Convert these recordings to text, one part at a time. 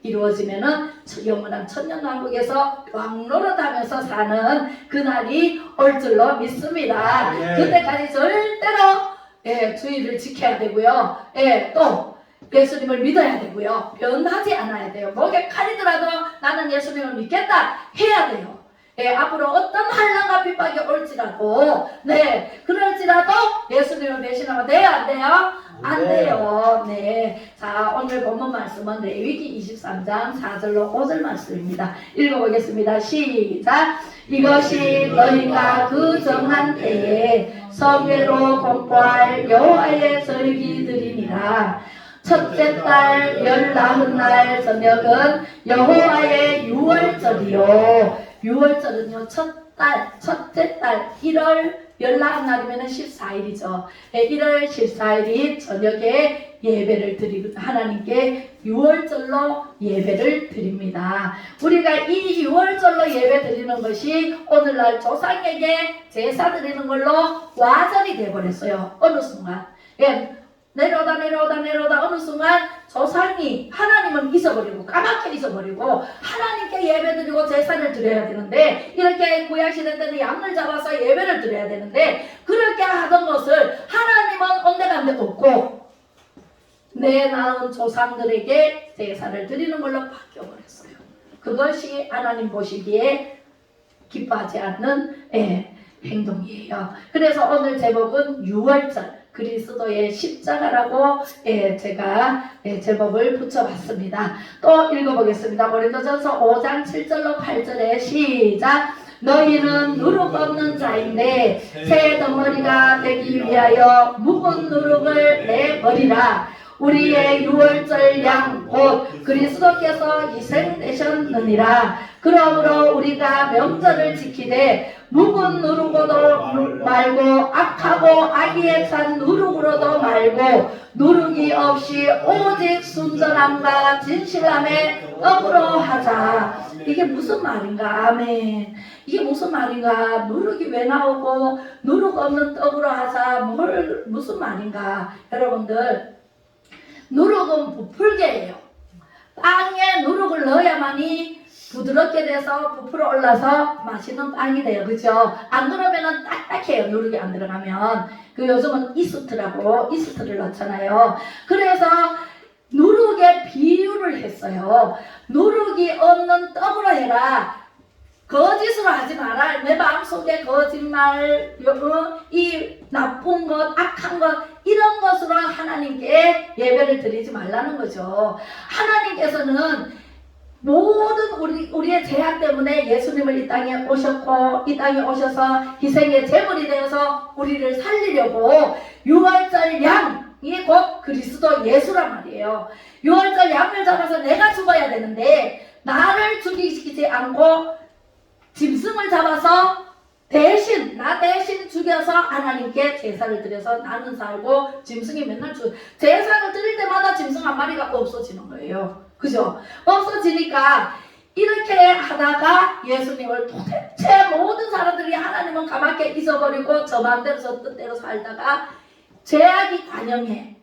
이루어지면은 영원한 천년왕국에서 왕노릇하면서 사는 그날이 올 줄로 믿습니다. 그때까지 절대로 주의를 지켜야 되고요. 또 예수님을 믿어야 되고요. 변하지 않아야 돼요. 목에 칼이더라도 나는 예수님을 믿겠다 해야 돼요. 앞으로 어떤 환난과 핍박이 올지라도 그럴지라도 예수님을 배신하면 돼요? 안 돼요? 안 돼요. 자, 오늘 본문 말씀은 레위기 23장 4절로 5절 말씀입니다. 읽어보겠습니다. 시작. 이것이 너희가 그 정한 때에 성회로 공포할 여호와의 절기들이니라. 첫째 달 14날 저녁은 여호와의 유월절이요. 유월절은요, 첫째 달 1월 14날이면 14일이죠. 1월 14일이 저녁에 예배를 드리고 하나님께 유월절로 예배를 드립니다. 우리가 이 유월절로 예배 드리는 것이 오늘날 조상에게 제사 드리는 걸로 와전이 되어버렸어요. 어느 순간. 내려오다 어느 순간 조상이 하나님은 잊어버리고 까맣게 잊어버리고 하나님께 예배드리고 제사를 드려야 되는데 이렇게 구약시대 때는 양을 잡아서 예배를 드려야 되는데 그렇게 하던 것을 하나님은 온데간데 없고 내 낳은 조상들에게 제사를 드리는 걸로 바뀌어버렸어요. 그것이 하나님 보시기에 기뻐하지 않는 행동이에요. 그래서 오늘 제목은 유월절 그리스도의 십자가라고 제가 제목을 붙여봤습니다. 또 읽어보겠습니다. 고린도전서 5장 7절로 8절에 시작. 너희는 누룩 없는 자인데 새 덩어리가 되기 위하여 묵은 누룩을 내버리라. 우리의 유월절 양 곧 그리스도께서 희생되셨느니라. 그러므로 우리가 명절을 지키되 묵은 누룩으로도 말고 악하고 악의에 찬 누룩으로도 말고 누룩이 없이 오직 순전함과 진실함에 떡으로 하자. 이게 무슨 말인가? 아멘. 이게 무슨 말인가? 누룩이 왜 나오고 누룩 없는 떡으로 하자. 무슨 말인가? 여러분들, 누룩은 부풀게예요. 빵에 누룩을 넣어야만이 부드럽게 돼서 부풀어 올라서 맛있는 빵이 돼요. 그죠? 안 그러면은 딱딱해요. 누룩이 안 들어가면. 요즘은 이스트를 넣잖아요. 그래서 누룩의 비유를 했어요. 누룩이 없는 떡으로 해라. 거짓으로 하지 마라. 내 마음속에 거짓말, 이 나쁜 것, 악한 것 이런 것으로 하나님께 예배를 드리지 말라는 거죠. 하나님께서는 모든 우리의 죄악 때문에 예수님을 이 땅에 오셨고 이 땅에 오셔서 희생의 제물이 되어서 우리를 살리려고 유월절 양이 곧 그리스도 예수란 말이에요. 유월절 양을 잡아서 내가 죽어야 되는데 나를 죽이시키지 않고 짐승을 잡아서 나 대신 죽여서 하나님께 제사를 드려서 나는 살고 짐승이 맨날 제사를 드릴 때마다 짐승 한 마리가 없어지는 거예요. 그죠? 없어지니까 이렇게 하다가 예수님을 도대체 모든 사람들이 하나님은 가맣게 잊어버리고 저 마음대로 저 뜻대로 살다가 죄악이 관영해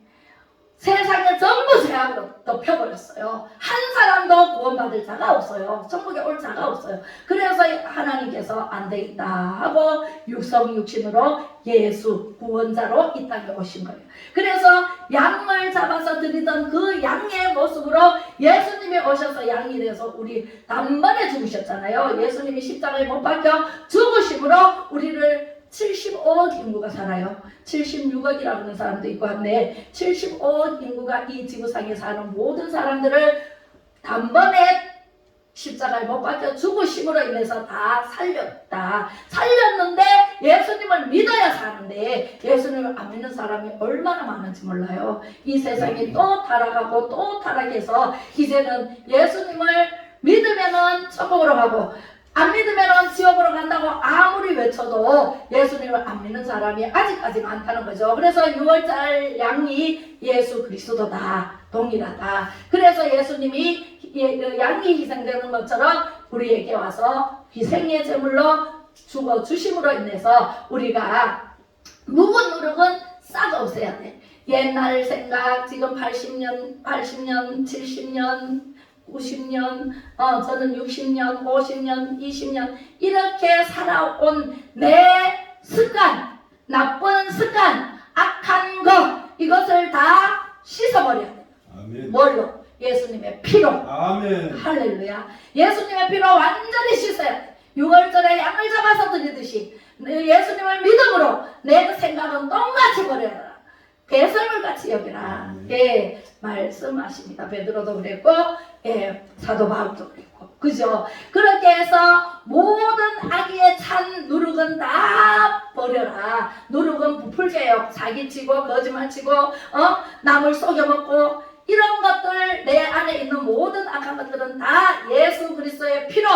세상에 전부 죄악으로 덮여버렸어요. 한 사람도 구원받을 자가 없어요. 천국에 올 자가 없어요. 그래서 하나님께서 안 되겠다 하고 육신으로 예수 구원자로 이 땅에 오신 거예요. 그래서 양을 잡아서 드리던 그 양의 모습으로 예수님이 오셔서 양이 되어서 우리 단번에 죽으셨잖아요. 예수님이 십자가에 못 박혀 죽으심으로 우리를 75억 인구가 살아요. 76억이라고 하는 사람도 있고 한데 75억 인구가 이 지구상에 사는 모든 사람들을 단번에 십자가에 못 박혀 죽으심으로 인해서 다 살렸는데 예수님을 믿어야 사는데 예수님을 안 믿는 사람이 얼마나 많은지 몰라요. 이 세상이 또 타락하고 또 타락해서 이제는 예수님을 믿으면은 천국으로 가고 안 믿으면 지옥으로 간다고 아무리 외쳐도 예수님을 안 믿는 사람이 아직까지 많다는 거죠. 그래서 유월절 양이 예수 그리스도다. 동일하다. 그래서 예수님이 양이 희생되는 것처럼 우리에게 와서 희생의 제물로 죽어 주심으로 인해서 우리가 묵은 누룩은 싹 없애야 돼. 옛날 생각, 지금 80년, 70년 90년, 저는 60년, 50년, 20년 이렇게 살아온 내 습관, 나쁜 습관, 악한 것 이것을 다 씻어버려야 돼. 아멘. 뭘로? 예수님의 피로. 아멘. 할렐루야. 예수님의 피로 완전히 씻어야 돼. 6월절에 양을 잡아서 드리듯이 예수님을 믿음으로 내 생각은 똥같이 버려라. 배설물같이 여기라. 예, 말씀하십니다. 베드로도 그랬고, 예, 사도 바울도 그랬고, 그죠? 그렇게 해서 모든 악의에 찬 누룩은 다 버려라. 누룩은 부풀게요. 사기치고, 거짓말치고, 남을 속여먹고, 이런 것들 내 안에 있는 모든 악한 것들은 다 예수 그리스도의 피로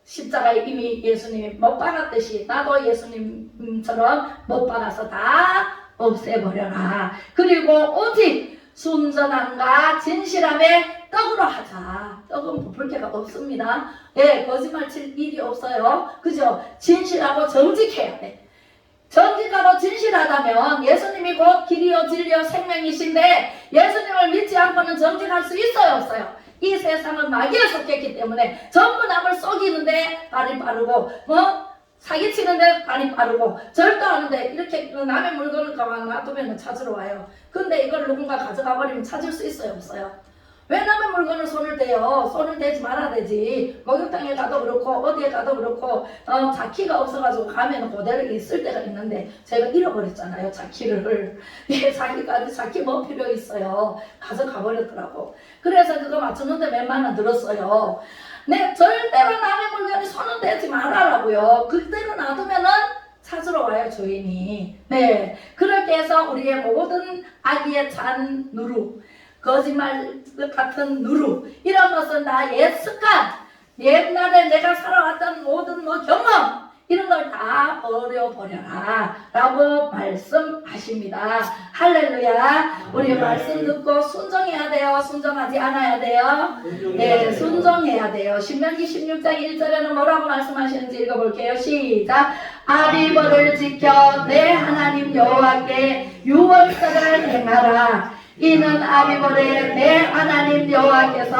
십자가에 이미 예수님이 못 박았듯이 나도 예수님처럼 못 박아서 다 없애버려라. 그리고 오직 순전함과 진실함의 떡으로 하자. 떡은 부풀 게가 없습니다. 예, 거짓말 칠 일이 없어요. 그죠? 진실하고 정직해야 돼. 정직하고 진실하다면 예수님이 곧 길이요 진리요 생명이신데 예수님을 믿지 않고는 정직할 수 있어요 없어요? 이 세상은 마귀에 속했기 때문에 전부 남을 속이는데 발이 빠르고 사기치는데 발이 빠르고 절도하는데 이렇게 남의 물건을 가만 놔두면 찾으러 와요. 근데 이걸 누군가 가져가 버리면 찾을 수 있어요 없어요? 왜 남의 물건을 손을 대요? 손을 대지 말아야 되지. 목욕탕에 가도 그렇고 어디에 가도 그렇고 자키가 없어가지고 가면 그대로 있을 때가 있는데 제가 잃어버렸잖아요 자키를. 예, 자키 뭐 필요 있어요. 가져가 버렸더라고. 그래서 그거 맞추는데 몇만 원 들었어요. 네, 절대로 남의 물건에 손을 대지 말아라고요. 그대로 놔두면은 찾으러 와요 주인이. 네, 그렇게 해서 우리의 모든 악의에 찬 누룩, 거짓말 같은 누룩 이런 것은 다 옛 습관, 옛날에 내가 살아왔던 모든 경험 이런 걸 다 버려버려라 라고 말씀하십니다. 할렐루야. 우리 말씀 듣고 순종해야 돼요? 순종하지 않아야 돼요? 네, 순종해야 돼요. 신명기 16장 1절에는 뭐라고 말씀하시는지 읽어볼게요. 시작. 아비벌을 지켜 내 하나님 여호와께 유월절을 행하라. 이는 아비벌에 내 하나님 여호와께서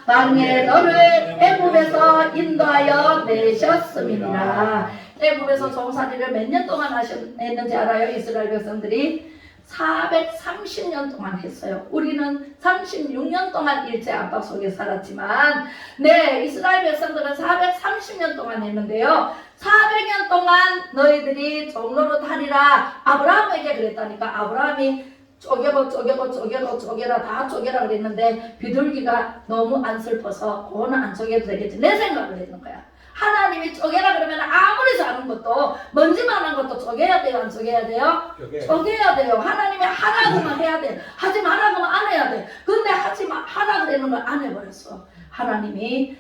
광야에 너를 애굽에서 인도하여 내셨음이니라. 애굽에서 종살이를 몇 년 동안 했는지 알아요? 이스라엘 백성들이 430년 동안 했어요. 우리는 36년 동안 일제 압박 속에 살았지만 네, 이스라엘 백성들은 430년 동안 했는데요. 400년 동안 너희들이 종로로 타리라 아브라함에게 그랬다니까. 아브라함이 쪼개라 다 쪼개라 그랬는데 비둘기가 너무 안 슬퍼서 그거는 안 쪼개도 되겠지 내 생각을 했는 거야. 하나님이 쪼개라 그러면 아무리 작은 것도 먼지만한 것도 쪼개야 돼요 안 쪼개야 돼요? 쪼개야 돼요. 하나님이 하라고만 해야 돼. 하지 말라고만 안 해야 돼. 근데 하라 그러는 걸 안 해버렸어. 하나님이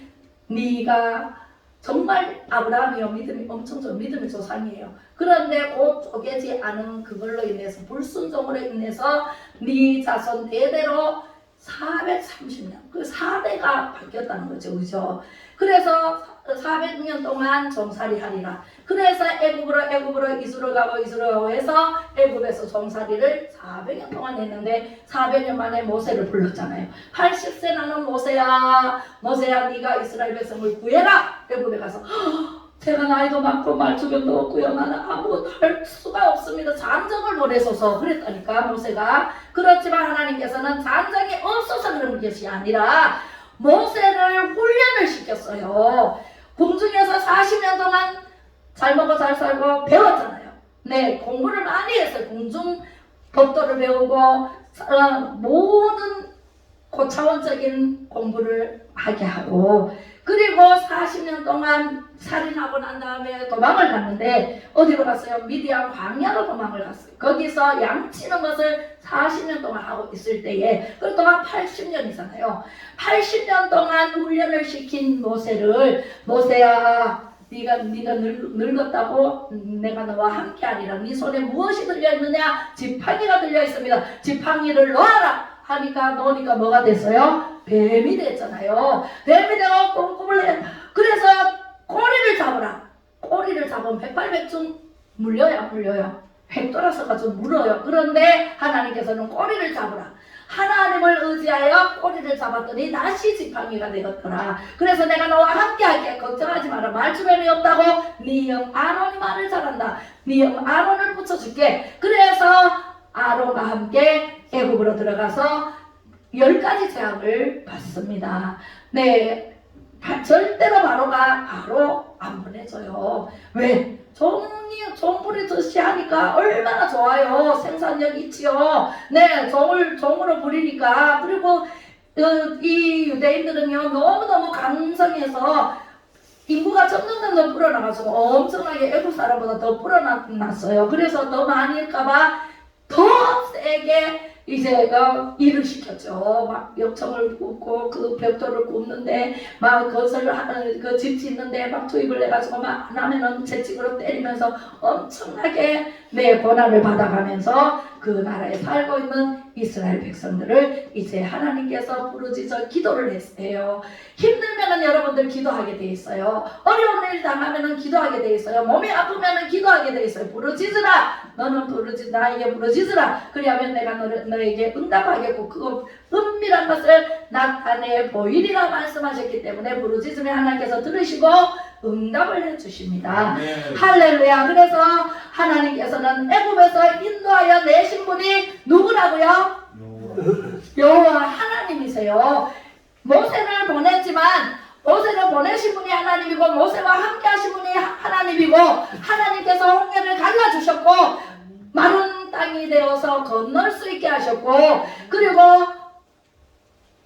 네가 정말 아브라함이요 믿음이 엄청 믿음의 조상이에요. 그런데 곧 쪼개지 않은 그걸로 인해서 불순종으로 인해서 네 자손 대대로 430년 그 4대가 바뀌었다는 거죠. 그죠? 그래서 400년 동안 종살이 하리라. 그래서 애굽으로 이스로 가고 해서 애굽에서 종살이를 400년 동안 했는데 400년 만에 모세를 불렀잖아요. 80세 나는 모세야 네가 이스라엘 백성을 구해라. 애굽에 가서 제가 나이도 많고 말주변도 없고요. 나는 아무것도 할 수가 없습니다. 잔정을 보내소서 그랬다니까 모세가. 그렇지만 하나님께서는 잔정이 없어서 그런 것이 아니라 모세를 훈련을 시켰어요. 궁중에서 40년 동안 잘 먹고 잘 살고 배웠잖아요. 네, 공부를 많이 했어요. 궁중 법도를 배우고 모든 고차원적인 공부를 하게 하고 그리고 40년 동안 살인하고 난 다음에 도망을 갔는데 어디로 갔어요? 미디안 광야로 도망을 갔어요. 거기서 양치는 것을 40년 동안 하고 있을 때에 그 동안 80년이잖아요. 80년 동안 훈련을 시킨 모세를 모세야 네가 늙었다고 내가 너와 함께하리라. 네 손에 무엇이 들려있느냐? 지팡이가 들려있습니다. 지팡이를 놓아라 하니까 놓으니까 뭐가 됐어요? 뱀이 됐잖아요. 뱀이 되고 꼼꼼을 해. 그래서 꼬리를 잡으라. 꼬리를 잡으면 백발백중 물려요. 획 돌아서 가지고 물어요. 그런데 하나님께서는 꼬리를 잡으라. 하나님을 의지하여 꼬리를 잡았더니 다시 지팡이가 되었더라. 그래서 내가 너와 함께 할게. 걱정하지 마라. 말주변이 없다고. 네 형 아론이 말을 잘한다. 네 형 아론을 붙여줄게. 그래서 아론과 함께 애굽으로 들어가서 10가지 재앙을 받습니다. 네, 절대로 바로 안 보내줘요. 왜? 종불이 드시하니까 얼마나 좋아요. 생산력 있지요. 네, 종으로 부리니까. 그리고 이 유대인들은요, 너무너무 강성해서 인구가 점점 불어나가지고 엄청나게 애국 사람보다 더 불어났어요. 그래서 더 많일까봐 더 세게 이제 일을 시켰죠. 막 역청을 굽고 그 벽돌을 굽는데 막 그것을 그 집 짓는데 막 투입을 해가지고 막 안 하면은 채찍으로 때리면서 엄청나게 고난을 받아가면서 그 나라에 살고 있는 이스라엘 백성들을 이제 하나님께서 부르짖어 기도를 했어요. 힘들면은 여러분들 기도하게 돼 있어요. 어려운 일 당하면은 기도하게 돼 있어요. 몸이 아프면은 기도하게 돼 있어요. 부르짖으라. 너는 나에게 부르짖으라. 그리하면 내가 너에게 응답하겠고 그거 은밀한 것을 나타내 보이리라 말씀하셨기 때문에 부르짖으면 하나님께서 들으시고 응답을 해주십니다. 네. 할렐루야. 그래서 하나님께서는 애굽에서 인도하여 내신 분이 누구라고요? 여호와 하나님이세요. 모세를 보냈지만 모세를 보내신 분이 하나님이고 모세와 함께 하신 분이 하나님이고 하나님께서 홍해를 갈라주셨고 마른 땅이 되어서 건널 수 있게 하셨고 그리고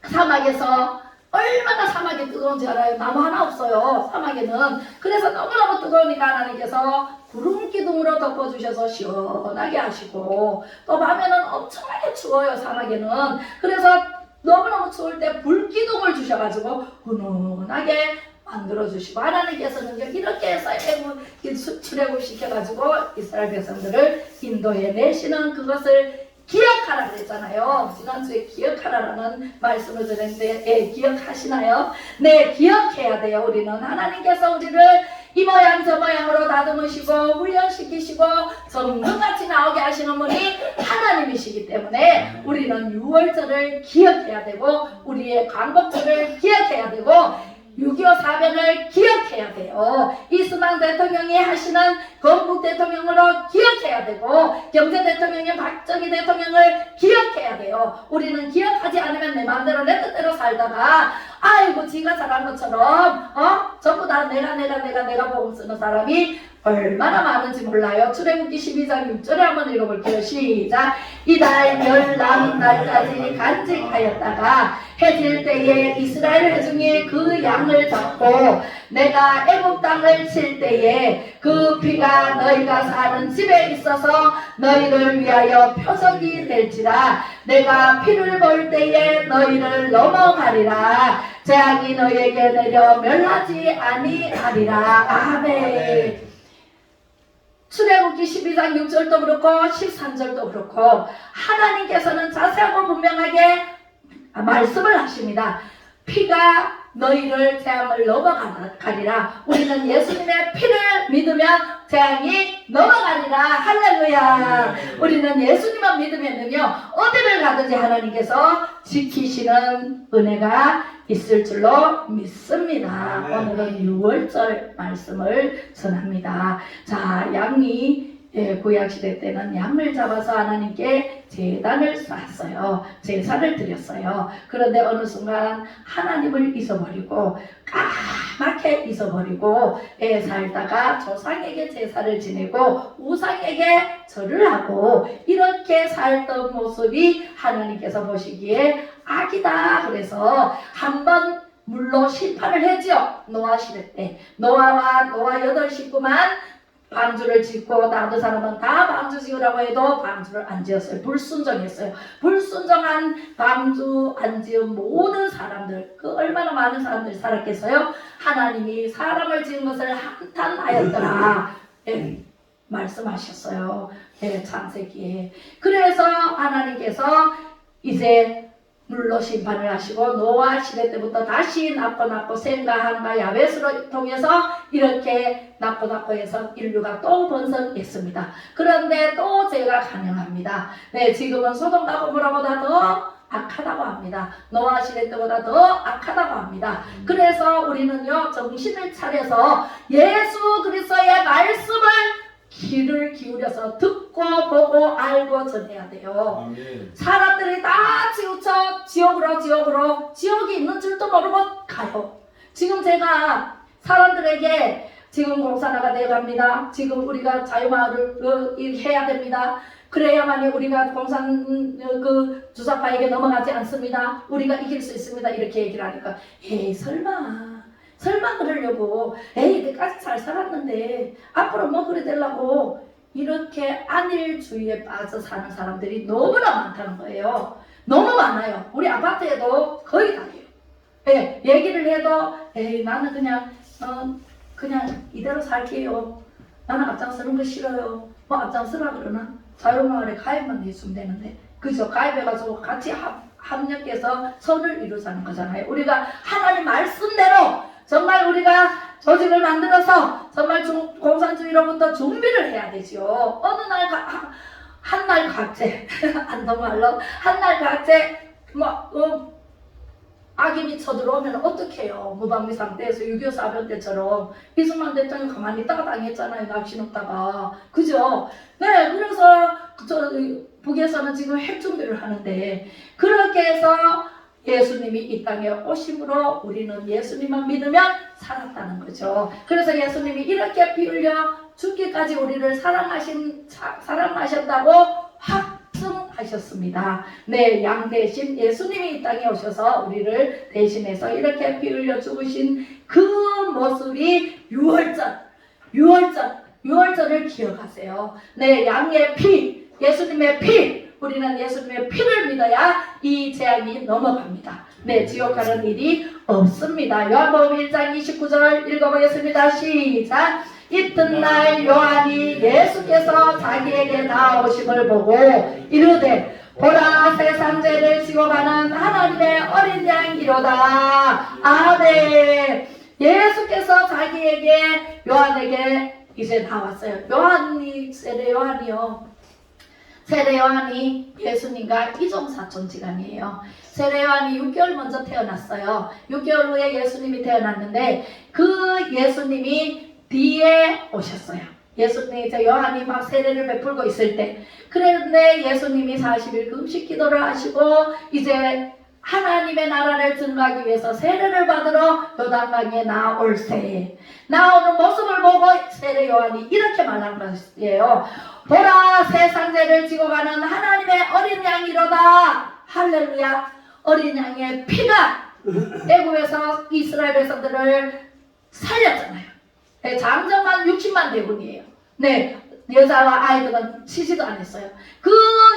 사막에서 얼마나 사막이 뜨거운지 알아요? 나무 하나 없어요. 사막에는. 그래서 너무너무 뜨거우니까 하나님께서 구름 기둥으로 덮어주셔서 시원하게 하시고 또 밤에는 엄청나게 추워요. 사막에는. 그래서 너무너무 추울 때 불기둥을 주셔가지고 훈훈하게 만들어주시고 하나님께서는 이렇게 해서 출애굽 시켜가지고 이스라엘 백성들을 인도해 내시는 그것을 기억하라 그랬잖아요. 지난주에 기억하라라는 말씀을 드렸는데 기억하시나요? 네, 기억해야 돼요. 우리는 하나님께서 우리를 이 모양 저 모양으로 다듬으시고 훈련시키시고 성경같이 나오게 하시는 분이 하나님이시기 때문에 우리는 유월절을 기억해야 되고 우리의 광복절을 기억해야 되고 6.25 사변을 기억해야 돼요. 이승만 대통령이 하시는 건국 대통령으로 기억해야 되고 경제 대통령인 박정희 대통령을 기억해야 돼요. 우리는 기억하지 않으면 내 마음대로 내 뜻대로 살다가 아이고 지가 잘한 것처럼 전부 다 내가 복음 쓰는 사람이 얼마나 많은지 몰라요. 출애굽기 12장 6절에 한번 읽어볼게요. 시작. 이달 열나무날까지 간직하였다가 해질 때에 이스라엘 회중이 그 양을 잡고 내가 애굽 땅을 칠 때에 그 피가 너희가 사는 집에 있어서 너희를 위하여 표적이 될지라. 내가 피를 볼 때에 너희를 넘어가리라. 재앙이 너희에게 내려 멸하지 아니하리라. 아멘. 출애굽기 12장 6절도 그렇고 13절도 그렇고 하나님께서는 자세하고 분명하게 말씀을 하십니다. 피가 너희를 재앙을 넘어가리라. 우리는 예수님의 피를 믿으면 재앙이 넘어가리라. 할렐루야. 우리는 예수님만 믿으면요 어디를 가든지 하나님께서 지키시는 은혜가 있을 줄로 믿습니다. 오늘은 6월절 말씀을 전합니다. 자, 양이 구약시대 때는 양을 잡아서 하나님께 제단을 쌓았어요. 제사를 드렸어요. 그런데 어느 순간 하나님을 잊어버리고 까맣게 잊어버리고 살다가 조상에게 제사를 지내고 우상에게 절을 하고 이렇게 살던 모습이 하나님께서 보시기에 악이다. 그래서 한번 물로 심판을 했죠. 노아 시대 때 노아 8식구만 방주를 짓고 다른 사람은 다 방주 지으라고 해도 방주를 안 지었어요. 불순종했어요. 불순종한 방주 안 지은 모든 사람들, 그 얼마나 많은 사람들이 살았겠어요? 하나님이 사람을 지은 것을 한탄하였더라. 말씀하셨어요. 창세기에. 그래서 하나님께서 이제 물로 심판을 하시고 노아 시대 때부터 다시 낳고 셈과 함과 야벳으로 통해서 이렇게 낳고 해서 인류가 또 번성했습니다. 그런데 또 죄가 가능합니다. 네, 지금은 소돔과 고모라보다 더 악하다고 합니다. 노아 시대 때보다 더 악하다고 합니다. 그래서 우리는요 정신을 차려서 예수 그리스도의 말씀을 귀를 기울여서 듣고 보고 알고 전해야 돼요. 아멘. 사람들이 다 치우쳐 지옥으로 지옥이 있는 줄도 모르고 가요. 지금 제가 사람들에게 지금 공산화가 되어갑니다. 지금 우리가 자유마을을 해야 됩니다. 그래야만이 우리가 공산 주사파에게 넘어가지 않습니다. 우리가 이길 수 있습니다. 이렇게 얘기를 하니까 에이 설마 그러려고 에이 내까지 잘 살았는데 앞으로 뭐 그래 되려고 이렇게 안일주의에 빠져 사는 사람들이 너무나 많다는 거예요. 너무 많아요. 우리 아파트에도 거의 다예요. 예, 얘기를 해도 에이 나는 그냥 이대로 살게요. 나는 앞장서는 거 싫어요. 뭐 앞장서라 그러나? 자유마을에 가입만 해주면 되는데 그죠? 가입해가지고 같이 합력해서 선을 이루자는 거잖아요. 우리가 하나님 말씀대로 정말 우리가 조직을 만들어서 정말 공산주의로부터 준비를 해야 되죠. 어느 날 한날 각제 안동말로 한날 각제 악인이 쳐들어오면 어떡해요. 무방비 상태에서 6.25 사변 때처럼 이승만 대통령 가만히 있다가 당했잖아요. 납치놓다가 그죠? 네, 그래서 북에서는 지금 핵 준비를 하는데 그렇게 해서 예수님이 이 땅에 오심으로 우리는 예수님만 믿으면 살았다는 거죠. 그래서 예수님이 이렇게 피 흘려 죽기까지 우리를 사랑하셨다고 확증하셨습니다. 네, 양 대신 예수님이 이 땅에 오셔서 우리를 대신해서 이렇게 피 흘려 죽으신 그 모습이 유월절을 기억하세요. 네, 양의 피, 예수님의 피, 우리는 예수님의 피를 믿어야 이 재앙이 넘어갑니다. 네, 지옥 가는 일이 없습니다. 요한복음 1장 29절 읽어보겠습니다. 시작. 이튿날 요한이 예수께서 자기에게 나오심을 보고 이르되 보라 세상 죄를 지고 가는 하나님의 어린 양이로다. 아멘. 예수께서 자기에게 요한에게 이제 나왔어요. 세례 요한이 예수님과 이종사촌지간이에요. 세례 요한이 6개월 먼저 태어났어요. 6개월 후에 예수님이 태어났는데 그 예수님이 뒤에 오셨어요. 예수님이 요한이 막 세례를 베풀고 있을 때 그런데 예수님이 40일 금식 기도를 하시고 이제 하나님의 나라를 증거하기 위해서 세례를 받으러 요단강에 나올세 나오는 모습을 보고 세례 요한이 이렇게 말한 것이에요. 보라 세상 죄를 지고 가는 하나님의 어린 양이로다. 할렐루야. 어린 양의 피가 애굽에서 이스라엘 백성들을 살렸잖아요. 네, 장정만 60만 대군이에요. 네, 여자와 아이들은 치지도 않았어요. 그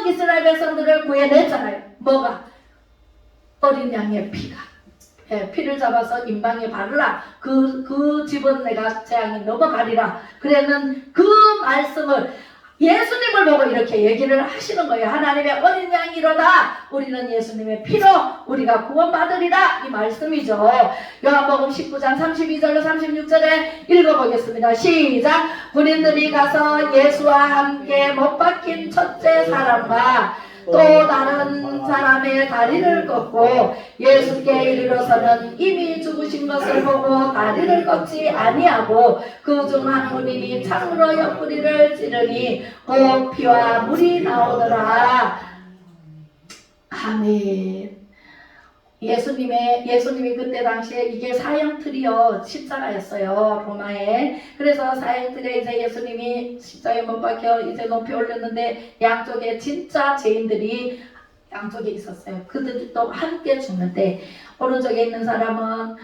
이스라엘 백성들을 구해냈잖아요. 뭐가? 어린 양의 피가. 예, 피를 잡아서 임방에 바르라. 그 집은 내가 재앙이 넘어가리라. 그랬는 그 말씀을 예수님을 보고 이렇게 얘기를 하시는 거예요. 하나님의 어린 양이로다. 우리는 예수님의 피로 우리가 구원받으리라. 이 말씀이죠. 요한복음 19장 32절로 36절에 읽어보겠습니다. 시작. 군인들이 가서 예수와 함께 못 박힌 첫째 사람과 또 다른 사람의 다리를 꺾고 예수께 이르러서는 이미 죽으신 것을 보고 다리를 꺾지 아니하고 그 중 한 군인이 창으로 옆구리를 찌르니 곧 피와 물이 나오더라. 아멘. 예수님이 그때 당시에 이게 사형틀이요 십자가였어요. 로마에. 그래서 사형틀에 이제 예수님이 십자가에 못 박혀 이제 높이 올렸는데 양쪽에 진짜 죄인들이 양쪽에 있었어요. 그들도 함께 죽는데 오른쪽에 있는 사람은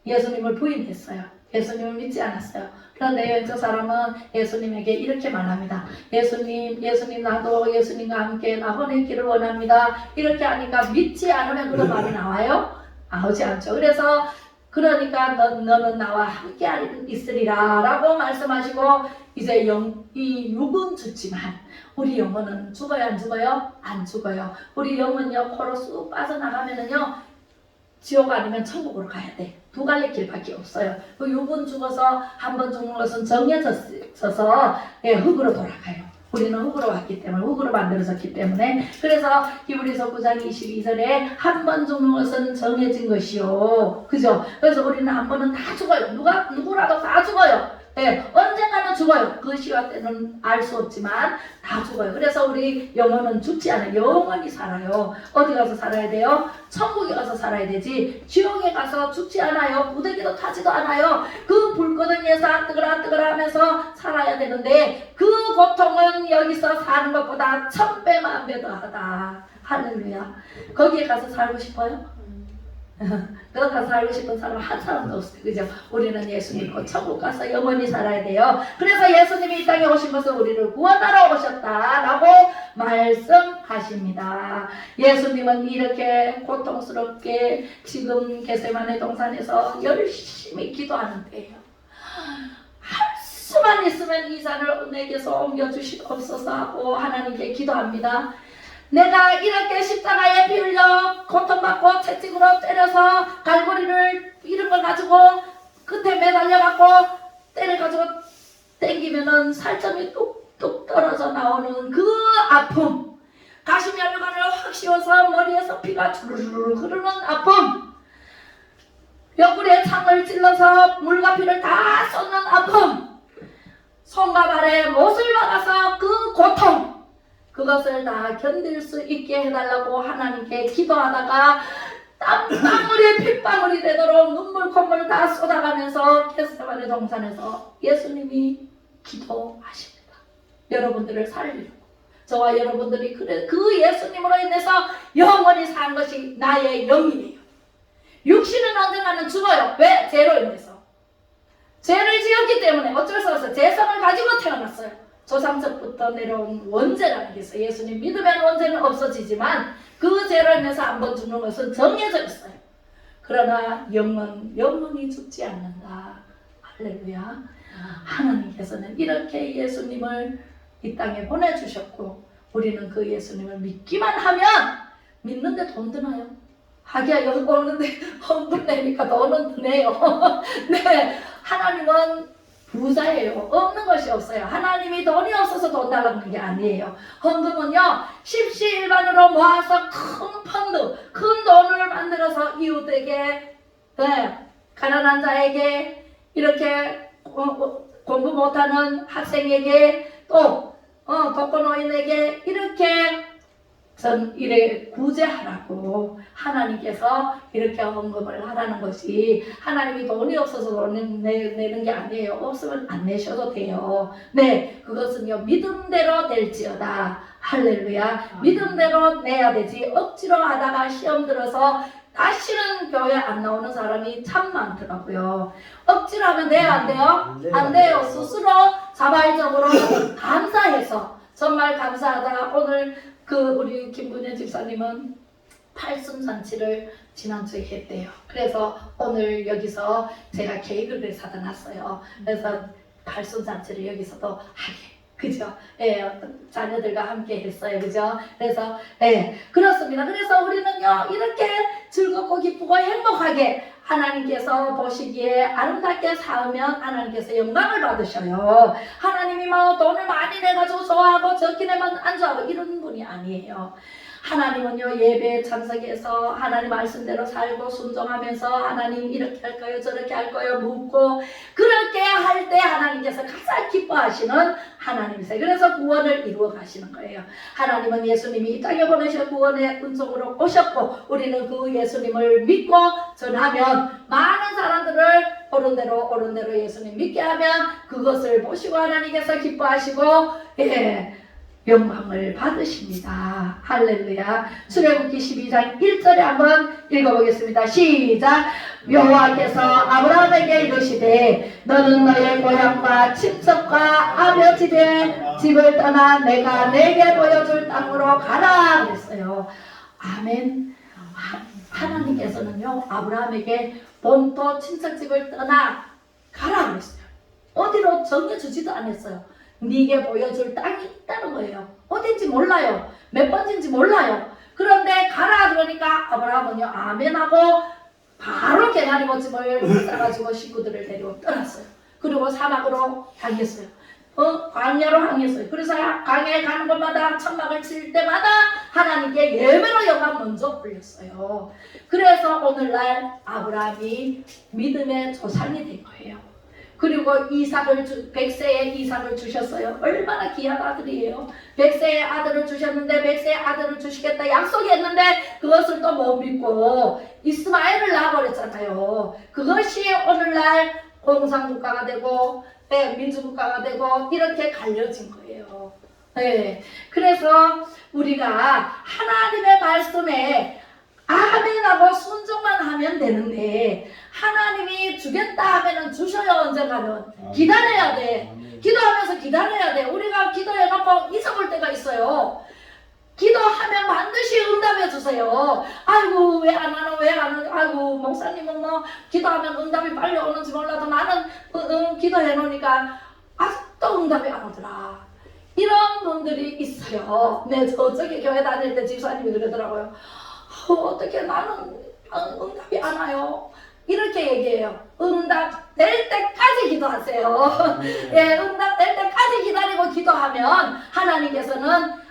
예수님을 부인했어요. 예수님을 믿지 않았어요. 그런데 왼쪽 사람은 예수님에게 이렇게 말합니다. 예수님 나도 예수님과 함께 나혼의 길을 원합니다. 이렇게 하니까 믿지 않으면 그런 말이 나와요? 나오지 않죠. 그래서 그러니까 너는 나와 함께 있으리라 라고 말씀하시고 이제 이 육은 죽지만 우리 영혼은 죽어요 안 죽어요? 안 죽어요. 우리 영혼요 코로 쑥 빠져나가면은요 지옥 아니면 천국으로 가야 돼. 두 갈래 길밖에 없어요. 그 육은 죽어서 한 번 죽는 것은 정해져서 흙으로 돌아가요. 우리는 흙으로 왔기 때문에, 흙으로 만들어졌기 때문에. 그래서 히브리서 9장 22절에 한 번 죽는 것은 정해진 것이요. 그죠? 그래서 우리는 한 번은 다 죽어요. 누구라도 다 죽어요. 네, 언젠가는 죽어요. 그 시와 때는 알 수 없지만 다 죽어요. 그래서 우리 영혼은 죽지 않아요. 영원히 살아요. 어디 가서 살아야 돼요? 천국에 가서 살아야 되지. 지옥에 가서 죽지 않아요. 무더기도 타지도 않아요. 그 불거덩이에서 뜨거라 하면서 살아야 되는데 그 고통은 여기서 사는 것보다 1000배 만배 더하다. 할렐루야. 거기에 가서 살고 싶어요? 거기 가서 살고 싶은 사람 한 사람도 없어요. 그죠? 우리는 예수 믿고 천국 가서 영원히 살아야 돼요. 그래서 예수님이 이 땅에 오신 것은 우리를 구원하러 오셨다라고 말씀하십니다. 예수님은 이렇게 고통스럽게 지금 겟세마네 동산에서 열심히 기도하는데요. 할 수만 있으면 이 잔을 내게서 옮겨주시옵소서 하고 하나님께 기도합니다. 내가 이렇게 십자가에 피 흘려 고통받고 채찍으로 때려서 갈고리를 이런 걸 가지고 끝에 매달려갖고 때려가지고 땡기면은 살점이 뚝뚝 떨어져 나오는 그 아픔, 가시면류관을 확 씌워서 머리에서 피가 주르르 흐르는 아픔, 옆구리에 창을 찔러서 물과 피를 다 쏟는 아픔, 손과 발에 못을 박아서 그 고통, 그것을 다 견딜 수 있게 해달라고 하나님께 기도하다가 땀방울이 핏방울이 되도록 눈물 콧물 다 쏟아가면서 겟세마네 동산에서 예수님이 기도하십니다. 여러분들을 살리려고. 저와 여러분들이 그 예수님으로 인해서 영원히 산 것이 나의 영이에요. 육신은 언젠가는 죽어요. 왜? 죄로 인해서. 죄를 지었기 때문에 어쩔 수 없어요. 죄성을 가지고 태어났어요. 조상적부터 내려온 원죄라는 게 있어요. 예수님 믿으면 원죄는 없어지지만 그 죄로 인해서 한번 죽는 것은 정해져 있어요. 그러나 영은 영원히 죽지 않는다. 할렐루야. 하나님께서는 이렇게 예수님을 이 땅에 보내주셨고 우리는 그 예수님을 믿기만 하면 믿는데 돈 드나요? 하기야 여기 오는데 헌금 내니까 돈은 드네요. 네, 하나님은 부자예요. 없는 것이 없어요. 하나님이 돈이 없어서 돈 달라는 게 아니에요. 헌금은요, 십시일반으로 모아서 큰 펀드, 큰 돈을 만들어서 이웃에게, 네, 가난한 자에게, 이렇게 공부 못하는 학생에게, 또 독거노인에게 이렇게 전 이래 구제하라고 하나님께서 이렇게 헌금을 하라는 것이 하나님이 돈이 없어서 돈 내는 게 아니에요. 없으면 안 내셔도 돼요. 네, 그것은요 믿음대로 될지어다. 할렐루야. 믿음대로 내야 되지 억지로 하다가 시험 들어서 다시는 교회 안 나오는 사람이 참 많더라고요. 억지로 하면 돼요? 안 돼요? 안 돼요. 스스로 자발적으로 감사해서 정말 감사하다. 오늘 우리 김분현 집사님은 팔순잔치를 지난주에 했대요. 그래서 오늘 여기서 제가 케이크를 사다 놨어요. 그래서 팔순잔치를 여기서도 하게. 그죠? 예, 자녀들과 함께 했어요. 그죠? 그래서, 예, 그렇습니다. 그래서 우리는요, 이렇게 즐겁고 기쁘고 행복하게 하나님께서 보시기에 아름답게 살면 하나님께서 영광을 받으셔요. 하나님이 뭐 돈을 많이 내가지고 좋아하고 적기내만 안 좋아하고 이런 분이 아니에요. 하나님은요 예배에 참석해서 하나님 말씀대로 살고 순종하면서 하나님 이렇게 할 거요 저렇게 할 거요 묻고 그렇게 할 때 하나님께서 가장 기뻐하시는 하나님이세요. 그래서 구원을 이루어 가시는 거예요. 하나님은 예수님이 이 땅에 보내셔 구원의 은총으로 오셨고 우리는 그 예수님을 믿고 전하면 많은 사람들을 옳은 대로 예수님 믿게 하면 그것을 보시고 하나님께서 기뻐하시고 예, 영광을 받으십니다. 할렐루야. 출애굽기 12장 1절에 한번 읽어보겠습니다. 시작. 여호와께서 아브라함에게 이르시되 너는 너의 고향과 친척과 아버 집을 떠나 내가 내게 보여줄 땅으로 가라 그랬어요. 아멘. 하나님께서는요 아브라함에게 본토 친척집을 떠나 가라 그랬어요. 어디로 정해주지도 않았어요. 네게 보여줄 땅이 있다는 거예요. 어딘지 몰라요. 몇 번인지 몰라요. 그런데 가라 그러니까 아브라함은요 아멘하고 바로 개나리 모집을 싸가지고 식구들을 데리고 떠났어요. 그리고 사막으로 향했어요. 광야로 향했어요. 그래서 광야에 가는 곳마다 천막을 칠 때마다 하나님께 예배로 영광 먼저 올렸어요. 그래서 오늘날 아브라함이 믿음의 조상이 된 거예요. 그리고 백세의 이삭을 주셨어요. 얼마나 귀한 아들이에요. 백세의 아들을 주셨는데 백세의 아들을 주시겠다 약속했는데 그것을 또 못 믿고 이스마엘을 낳아버렸잖아요. 그것이 오늘날 공산국가가 되고 민주국가가 되고 이렇게 갈려진 거예요. 네. 그래서 우리가 하나님의 말씀에 아멘하고 순종만 하면 되는데 하나님이 주겠다 하면은 주셔요. 언젠가는 기다려야 돼. 기도하면서 기다려야 돼. 우리가 기도해놓고 잊어볼 때가 있어요. 기도하면 반드시 응답해 주세요. 아이고 왜 안 하나 왜 안 하나. 아이고 목사님은 뭐 기도하면 응답이 빨리 오는지 몰라도 나는 기도해 놓으니까 아직도 응답이 안 오더라. 이런 분들이 있어요. 네, 저쪽에 교회 다닐 때 집사님이 그러더라고요. 어떻게 나는 응답이 안 와요. 이렇게 얘기해요. 응답 될 때까지 기도하세요. 예, 응답 될 때까지 기다리고 기도하면 하나님께서는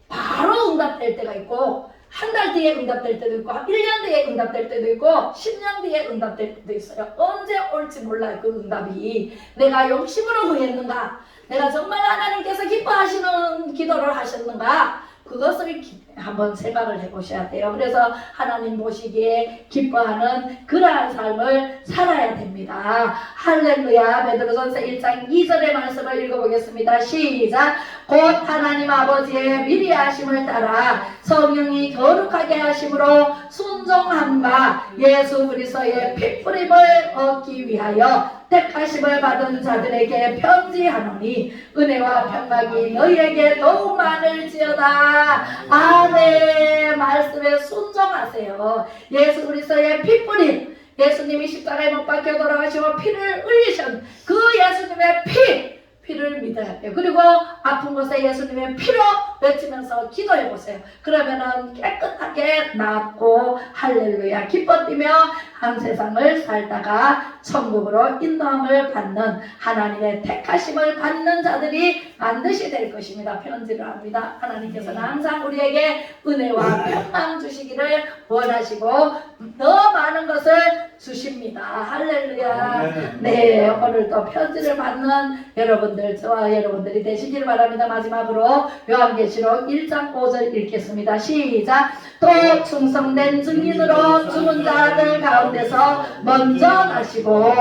바로 응답될 때가 있고 한 달 뒤에 응답될 때도 있고 1년 뒤에 응답될 때도 있고 10년 뒤에 응답될 때도 있어요. 언제 올지 몰라요. 그 응답이 내가 욕심으로 구했는가, 내가 정말 하나님께서 기뻐하시는 기도를 하셨는가, 그것을 한번 생각을 해보셔야 돼요. 그래서 하나님 보시기에 기뻐하는 그러한 삶을 살아야 됩니다. 할렐루야. 베드로전서 1장 2절의 말씀을 읽어보겠습니다. 시작. 곧 하나님 아버지의 미리 하심을 따라 성령이 거룩하게 하심으로 순종함과 예수 그리스도의 피뿌림을 얻기 위하여 택하심을 받은 자들에게 편지하노니 은혜와 평강이 너희에게 더욱 많을지어다. 아멘. 말씀에 순종하세요. 예수 그리스도의 피뿌림, 예수님이 십자가에 못 박혀 돌아가시고 피를 흘리신 그 예수님의 피를 믿어야 돼요. 그리고 아픈 곳에 예수님의 피로 외치면서 기도해 보세요. 그러면은 깨끗하게 낫고 할렐루야 기뻐 뛰며 한 세상을 살다가 천국으로 인도함을 받는 하나님의 택하심을 받는 자들이 반드시 될 것입니다. 편지를 합니다. 하나님께서는 항상 우리에게 은혜와 평강 주시기를 원하시고 더 많은 것을 주십니다. 할렐루야. 네, 오늘도 편지를 받는 여러분들, 저와 여러분들이 되시길 바랍니다. 마지막으로 요한계시록 1장 5절 읽겠습니다. 시작. 또 충성된 증인으로 죽은 자들 가운데서 먼저 나시고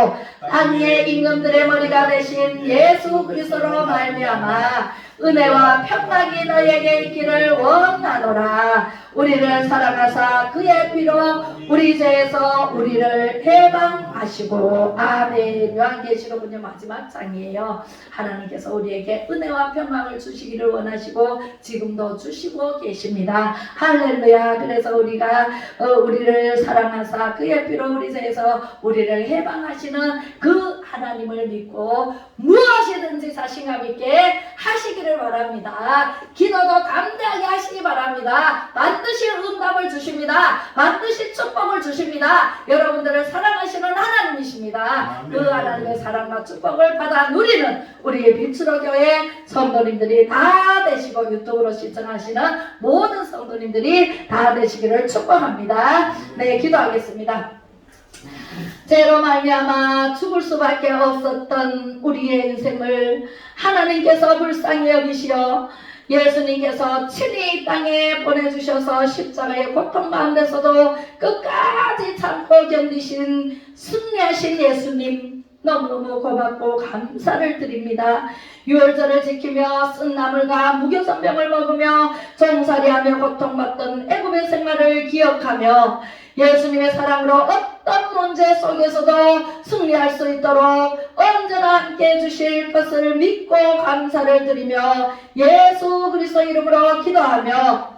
땅의 임금들의 머리가 되신 예수 그리스도로 말미암아 은혜와 평강이 너희에게 있기를 원하노라. 우리를 사랑하사 그의 피로 우리 죄에서 우리를 해방하시고. 아멘. 요한계시록은요 마지막 장이에요. 하나님께서 우리에게 은혜와 평강을 주시기를 원하시고 지금도 주시고 계십니다. 할렐루야. 그래서 우리가 우리를 사랑하사 그의 피로 우리 죄에서 우리를 해방하시는 그 하나님을 믿고 무엇이든지 자신감 있게 하시기를 바랍니다. 기도도 담대하게 하시기 바랍니다. 반드시 응답을 주십니다. 반드시 축복을 주십니다. 여러분들을 사랑하시는 하나님이십니다. 그 하나님의 사랑과 축복을 받아 누리는 우리의 빛으로 교회 성도님들이 다 되시고 유튜브로 시청하시는 모든 성도님들이 다 되시기를 축복합니다. 네, 기도하겠습니다. 죄로 말미암아 죽을 수밖에 없었던 우리의 인생을 하나님께서 불쌍히 여기시어 예수님께서 친히 이 땅에 보내주셔서 십자가의 고통 가운데서도 끝까지 참고 견디신 승리하신 예수님 너무너무 고맙고 감사를 드립니다. 유월절을 지키며 쓴 나물과 무교선병을 먹으며 종살이하며 고통받던 애굽의 생활을 기억하며 예수님의 사랑으로 어떤 문제 속에서도 승리할 수 있도록 언제나 함께 해주실 것을 믿고 감사를 드리며 예수 그리스도 이름으로 기도하며